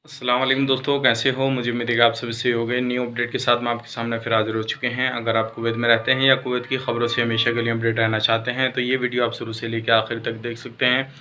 अस्सलाम वालेकुम दोस्तों, कैसे हो? मुझे उम्मीद है कि आप सभी सही हो गए। न्यू अपडेट के साथ मैं आपके सामने फिर हाज़िर हो चुके हैं। अगर आप कुवैत में रहते हैं या कुवैत की ख़बरों से हमेशा के लिए अपडेट रहना चाहते हैं तो ये वीडियो आप शुरू से लेकर आखिर तक देख सकते हैं।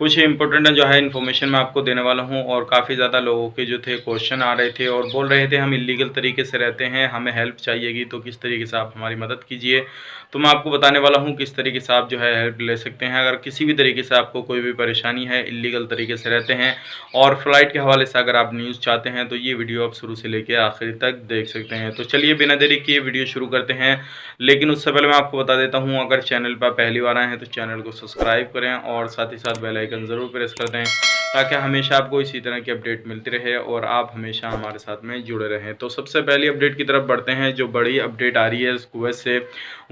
कुछ इंपॉर्टेंट जो है इन्फॉर्मेशन मैं आपको देने वाला हूँ और काफ़ी ज़्यादा लोगों के जो थे क्वेश्चन आ रहे थे और बोल रहे थे हम इलीगल तरीके से रहते हैं, हमें हेल्प चाहिएगी तो किस तरीके से आप हमारी मदद कीजिए। तो मैं आपको बताने वाला हूँ किस तरीके से आप जो है हेल्प ले सकते हैं। अगर किसी भी तरीके से आपको कोई भी परेशानी है, इलीगल तरीके से रहते हैं और फ्लाइट के हवाले से अगर आप न्यूज़ चाहते हैं तो ये वीडियो आप शुरू से लेकर आखिर तक देख सकते हैं। तो चलिए बिना देरी किए वीडियो शुरू करते हैं। लेकिन उससे पहले मैं आपको बता देता हूँ, अगर चैनल पर पहली बार आए हैं तो चैनल को सब्सक्राइब करें और साथ ही साथ बेल आइकन ज़रूर प्रेस कर दें ताकि हमेशा आपको इसी तरह की अपडेट मिलती रहे और आप हमेशा हमारे साथ में जुड़े रहें। तो सबसे पहली अपडेट की तरफ बढ़ते हैं। जो बड़ी अपडेट आ रही है कुवैत से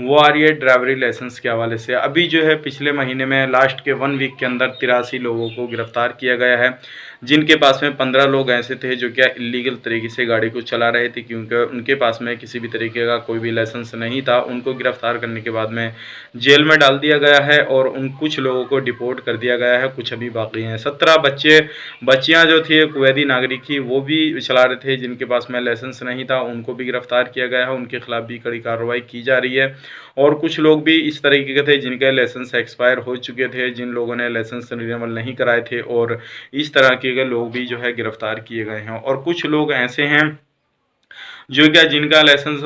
वो आ रही है ड्राइवरी लाइसेंस के हवाले से। अभी जो है पिछले महीने में लास्ट के 1 वीक के अंदर 83 लोगों को गिरफ्तार किया गया है, जिनके पास में 15 लोग ऐसे थे जो क्या इलीगल तरीके से गाड़ी को चला रहे थे, क्योंकि उनके पास में किसी भी तरीके का कोई भी लाइसेंस नहीं था। उनको गिरफ्तार करने के बाद में जेल में डाल दिया गया है और उन कुछ लोगों को डिपोर्ट कर दिया गया है, कुछ अभी बाकी हैं। 17 बच्चियां जो थी कुवैती नागरिक थी वो भी चला रहे थे, जिनके पास में लाइसेंस नहीं था, उनको भी गिरफ्तार किया गया है। उनके खिलाफ भी कड़ी कार्रवाई की जा रही है। और कुछ लोग भी इस तरीके के थे जिनके लाइसेंस एक्सपायर हो चुके थे, जिन लोगों ने लाइसेंस रिन्यूअल नहीं कराए थे, और इस तरह के लोग भी जो है गिरफ्तार किए गए हैं। और कुछ लोग ऐसे हैं जो क्या जिनका लाइसेंस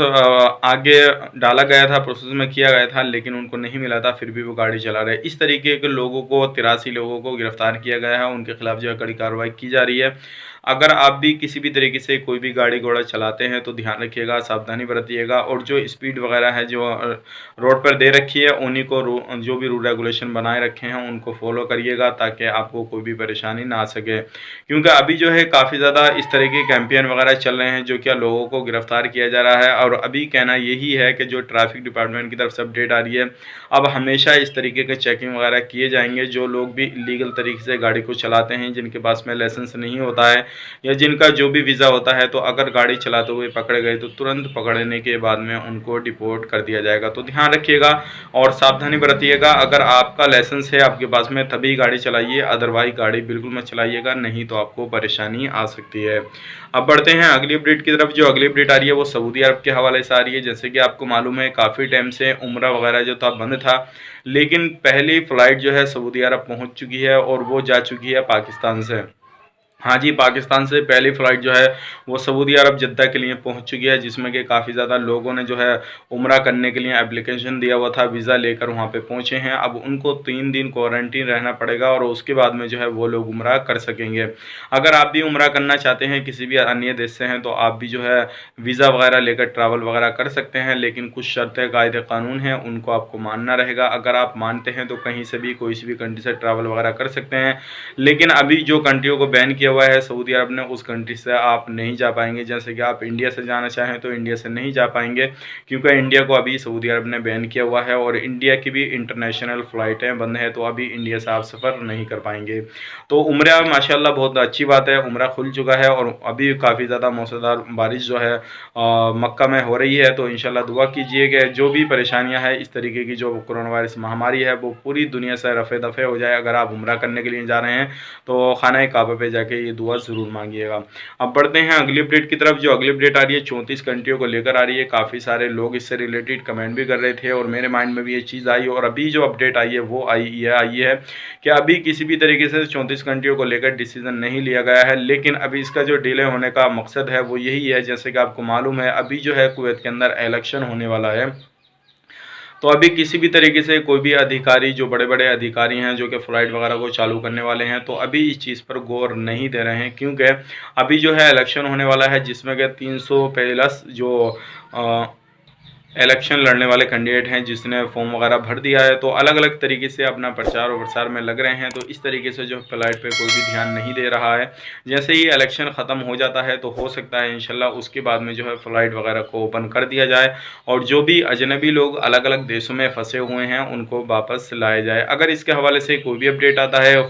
आगे डाला गया था, प्रोसेस में किया गया था, लेकिन उनको नहीं मिला था, फिर भी वो गाड़ी चला रहे। इस तरीके के लोगों को 83 लोगों को गिरफ्तार किया गया है, उनके खिलाफ जो है कड़ी कार्रवाई की जा रही है। अगर आप भी किसी भी तरीके से कोई भी गाड़ी घोड़ा चलाते हैं तो ध्यान रखिएगा, सावधानी बरतिएगा और जो स्पीड वगैरह है जो रोड पर दे रखी है उन्हीं को जो भी रूल रेगुलेशन बनाए रखे हैं उनको फॉलो करिएगा, ताकि आपको कोई भी परेशानी ना आ सके। क्योंकि अभी जो है काफ़ी ज़्यादा इस तरह के कैंपेन वगैरह चल रहे हैं जो क्या लोगों को गिरफ्तार किया जा रहा है। और अभी कहना यही है कि जो ट्रैफिक डिपार्टमेंट की तरफ से अपडेट आ रही है, अब हमेशा इस तरीके के चेकिंग वगैरह किए जाएंगे। जो लोग भी इलीगल तरीके से गाड़ी को चलाते हैं, जिनके पास में लाइसेंस नहीं होता है या जिनका जो भी वीज़ा होता है, तो अगर गाड़ी चलाते हुए पकड़े गए तो तुरंत पकड़ने के बाद में उनको डिपोर्ट कर दिया जाएगा। तो ध्यान रखिएगा और सावधानी बरतिएगा। अगर आपका लाइसेंस है आपके पास में तभी गाड़ी चलाइए, अदरवाइज गाड़ी बिल्कुल मत चलाइएगा, नहीं तो आपको परेशानी आ सकती है। अब बढ़ते हैं अगली अपडेट की तरफ। जो अगली अपडेट आ रही है वो सऊदी अरब के हवाले से आ रही है। जैसे कि आपको मालूम है काफ़ी टाइम से उम्रा वगैरह जो था बंद था, लेकिन पहली फ़्लाइट जो है सऊदी अरब पहुंच चुकी है और वो जा चुकी है पाकिस्तान से। हाँ जी, पाकिस्तान से पहली फ़्लाइट जो है वो सऊदी अरब जद्दा के लिए पहुंच चुकी है, जिसमें कि काफ़ी ज़्यादा लोगों ने जो है उम्रा करने के लिए एप्लीकेशन दिया हुआ था, वीज़ा लेकर वहां पे पहुंचे हैं। अब उनको 3 दिन क्वारंटीन रहना पड़ेगा और उसके बाद में जो है वो लोग उम्रा कर सकेंगे। अगर आप भी उम्रा करना चाहते हैं, किसी भी अन्य देश से हैं, तो आप भी जो है वीज़ा वगैरह लेकर ट्रैवल वगैरह कर सकते हैं, लेकिन कुछ शर्तें कायदे कानून हैं उनको आपको मानना रहेगा। अगर आप मानते हैं तो कहीं से भी कोई सी भी कंट्री से ट्रैवल वगैरह कर सकते हैं, लेकिन अभी जो कंट्रियों को बैन किया हुआ है सऊदी अरब ने, उस कंट्री से आप नहीं जा पाएंगे। जैसे कि आप इंडिया से जाना चाहें तो इंडिया से नहीं जा पाएंगे, क्योंकि इंडिया को अभी सऊदी अरब ने बैन किया हुआ है और इंडिया की भी इंटरनेशनल फ़्लाइटें बंद है, तो अभी इंडिया से आप सफ़र नहीं कर पाएंगे। तो उम्रा माशाल्लाह बहुत अच्छी बात है, उम्रा खुल चुका है और अभी काफ़ी ज़्यादा मौसमदार बारिश जो है मक्का में हो रही है। तो इंशाल्लाह दुआ कीजिए कि जो भी परेशानियां हैं, इस तरीके की जो कोरोना वायरस महामारी है, वो पूरी दुनिया से रफ़े दफ़े हो जाए। अगर आप उम्रा करने के लिए जा रहे हैं तो खाना काबा पे जाके ये दुआ ज़रूर मांगिएगा। अब बढ़ते हैं अगली अपडेट की तरफ। जो अगली अपडेट आ रही है 34 कंट्रियों को लेकर आ रही है। काफ़ी सारे लोग इससे रिलेटेड कमेंट भी कर रहे थे और मेरे माइंड में भी ये चीज़ आई, और अभी जो अपडेट आई है वो आई है कि अभी किसी भी तरीके से 34 कंट्रियों को लेकर डिसीजन नहीं लिया गया है, लेकिन अभी इसका जो डिले होने का मकसद है वो यही है। जैसे कि आपको मालूम है अभी जो है कुवैत के अंदर इलेक्शन होने वाला है, तो अभी किसी भी तरीके से कोई भी अधिकारी, जो बड़े बड़े अधिकारी हैं जो कि फ़्लाइट वगैरह को चालू करने वाले हैं, तो अभी इस चीज़ पर गौर नहीं दे रहे हैं, क्योंकि अभी जो है इलेक्शन होने वाला है, जिसमें कि 300 प्लस जो इलेक्शन लड़ने वाले कैंडिडेट हैं, जिसने फॉर्म वगैरह भर दिया है, तो अलग अलग तरीके से अपना प्रचार और प्रसार में लग रहे हैं। तो इस तरीके से जो फ्लाइट पे कोई भी ध्यान नहीं दे रहा है। जैसे ही इलेक्शन ख़त्म हो जाता है तो हो सकता है इंशाल्लाह उसके बाद में जो है फ़्लाइट वगैरह को ओपन कर दिया जाए और जो भी अजनबी लोग अलग अलग देशों में फंसे हुए हैं उनको वापस लाया जाए। अगर इसके हवाले से कोई भी अपडेट आता है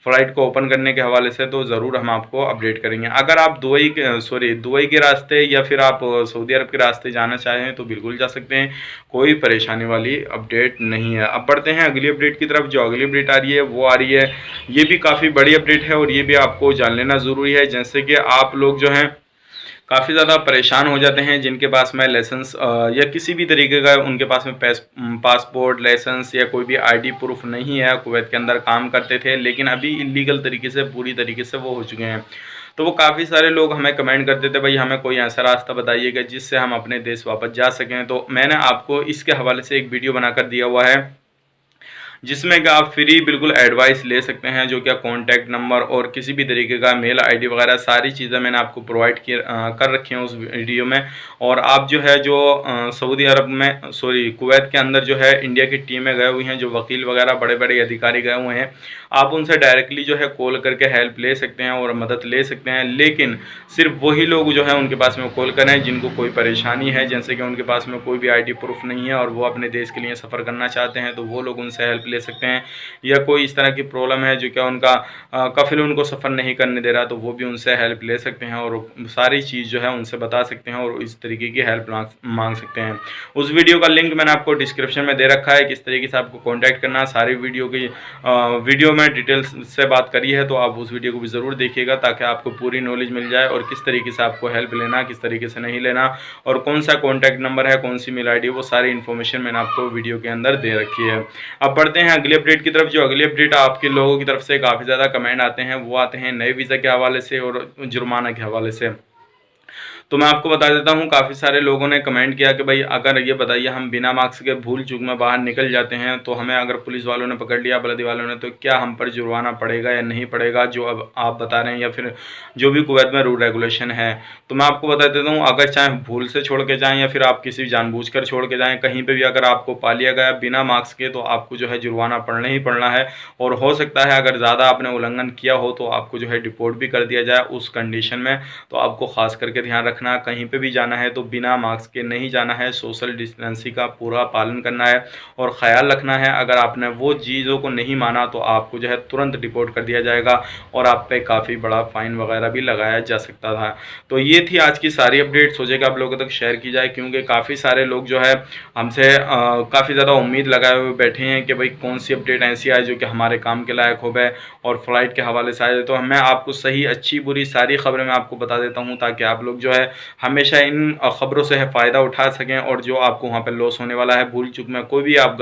फ़्लाइट को ओपन करने के हवाले से, तो ज़रूर हम आपको अपडेट करेंगे। अगर आप दुबई के रास्ते या फिर आप सऊदी अरब के रास्ते जाना चाहें तो बिल्कुल जा सकते हैं, कोई परेशानी वाली अपडेट नहीं है। अब बढ़ते हैं अगली अपडेट की तरफ। जो अगली अपडेट आ रही है वो आ रही है, ये भी काफ़ी बड़ी अपडेट है और ये भी आपको जान लेना ज़रूरी है। जैसे कि आप लोग जो हैं काफ़ी ज़्यादा परेशान हो जाते हैं, जिनके पास में लाइसेंस या किसी भी तरीके का उनके पास में पासपोर्ट, लाइसेंस या कोई भी आईडी प्रूफ नहीं है, कुवैत के अंदर काम करते थे लेकिन अभी इलीगल तरीके से पूरी तरीके से वो हो चुके हैं। तो वो काफ़ी सारे लोग हमें कमेंट करते थे, भाई हमें कोई ऐसा रास्ता बताइएगा जिससे हम अपने देश वापस जा सकें। तो मैंने आपको इसके हवाले से एक वीडियो बनाकर दिया हुआ है, जिसमें कि आप फ्री बिल्कुल एडवाइस ले सकते हैं, जो क्या कॉन्टैक्ट नंबर और किसी भी तरीके का मेल आईडी वगैरह सारी चीज़ें मैंने आपको प्रोवाइड कर रखी हैं उस वीडियो में। और आप जो है जो सऊदी अरब में कुवैत के अंदर जो है इंडिया की टीमें गए हुई हैं, जो वकील वगैरह बड़े बड़े अधिकारी गए हुए हैं, आप उनसे डायरेक्टली जो है कॉल करके हेल्प ले सकते हैं और मदद ले सकते हैं। लेकिन सिर्फ वही लोग जो है उनके पास में कॉल करें जिनको कोई परेशानी है, जैसे कि उनके पास में कोई भी आईडी प्रूफ नहीं है और वो अपने देश के लिए सफ़र करना चाहते हैं, तो वो लोग उनसे हेल्प ले सकते हैं। या कोई इस तरह की प्रॉब्लम है जो क्या उनका कफिल उनको सफ़र नहीं करने दे रहा, तो वो भी उनसे हेल्प ले सकते हैं और सारी चीज़ जो है उनसे बता सकते हैं और इस तरीके की हेल्प मांग सकते हैं। उस वीडियो का लिंक मैंने आपको डिस्क्रिप्शन में दे रखा है, किस तरीके से आपको कॉन्टैक्ट करना है। सारी वीडियो में डिटेल्स से बात करी है, तो आप उस वीडियो को भी ज़रूर देखिएगा ताकि आपको पूरी नॉलेज मिल जाए और किस तरीके से आपको हेल्प लेना, किस तरीके से नहीं लेना और कौन सा कॉन्टैक्ट नंबर है, कौन सी मेल आईडी, वो सारी इन्फॉर्मेशन मैंने आपको वीडियो के अंदर दे रखी है। अब बढ़ते हैं अगली अपडेट की तरफ। जो अगली अपडेट आपके लोगों की तरफ से काफ़ी ज़्यादा कमेंट आते हैं, वो आते हैं नए वीज़ा के हवाले से और जुर्माना के हवाले से। तो मैं आपको बता देता हूँ, काफ़ी सारे लोगों ने कमेंट किया कि भाई अगर ये बताइए हम बिना मास्क के भूल चूक में बाहर निकल जाते हैं तो हमें अगर पुलिस वालों ने पकड़ लिया, बलदी वालों ने, तो क्या हम पर जुर्माना पड़ेगा या नहीं पड़ेगा, जो अब आप बता रहे हैं, या फिर जो भी कुवैत में रूल रेगुलेशन है। तो मैं आपको बता देता हूँ, अगर चाहे भूल से छोड़ के जाएँ या फिर आप किसी जानबूझकर छोड़ के जाएँ, कहीं पर भी अगर आपको पा लिया गया बिना मास्क के, तो आपको जो है जुर्माना पड़ना ही पड़ना है। और हो सकता है अगर ज़्यादा आपने उल्लंघन किया हो तो आपको जो है डिपोर्ट भी कर दिया जाए उस कंडीशन में। तो आपको खास करके ध्यान रखना, कहीं पे भी जाना है तो बिना मास्क के नहीं जाना है, सोशल डिस्टेंसिंग का पूरा पालन करना है और ख़्याल रखना है। अगर आपने वो चीज़ों को नहीं माना तो आपको जो है तुरंत डिपोर्ट कर दिया जाएगा और आप पे काफ़ी बड़ा फ़ाइन वगैरह भी लगाया जा सकता था। तो ये थी आज की सारी अपडेट, सोचे कि आप लोगों तक शेयर की जाए, क्योंकि काफ़ी सारे लोग जो है हमसे काफ़ी ज़्यादा उम्मीद लगाए हुए बैठे हैं कि भाई कौन सी अपडेट ऐसी आए जो कि हमारे काम के लायक हो गए और फ्लाइट के हवाले से आए। तो मैं आपको सही अच्छी बुरी सारी खबरें मैं आपको बता देता हूँ, ताकि आप लोग जो है हमेशा इन खबरों से फ़ायदा उठा सकें और जो आपको वहाँ पर लॉस होने वाला है, भूल चूक में कोई भी आप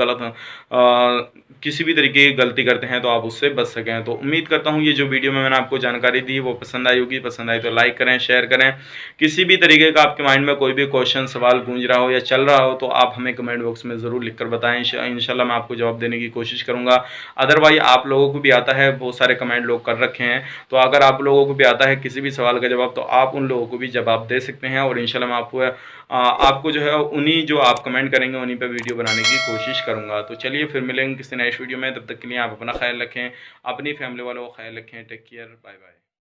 किसी भी तरीके की गलती करते हैं तो आप उससे बच सकें। तो उम्मीद करता हूँ ये जो वीडियो में मैंने आपको जानकारी दी वो पसंद आई होगी। पसंद आई तो लाइक करें, शेयर करें। किसी भी तरीके का आपके माइंड में कोई भी क्वेश्चन सवाल गूंज रहा हो या चल रहा हो तो आप हमें कमेंट बॉक्स में ज़रूर लिखकर बताएं, इंशाल्लाह मैं आपको जवाब देने की कोशिश करूँगा। अदरवाइज आप लोगों को भी आता है, बहुत सारे कमेंट लोग कर रखे हैं, तो अगर आप लोगों को भी आता है किसी भी सवाल का जवाब तो आप उन लोगों को भी जवाब दे सकते हैं और इंशाल्लाह मैं आपको जो है उन्हीं जो आप कमेंट करेंगे उन्हीं पे वीडियो बनाने की कोशिश करूँगा। तो चलिए फिर मिलेंगे किसी नेक्स्ट वीडियो में, तब तक के लिए आप अपना ख्याल रखें, अपनी फैमिली वालों का ख्याल रखें। Take care, bye bye.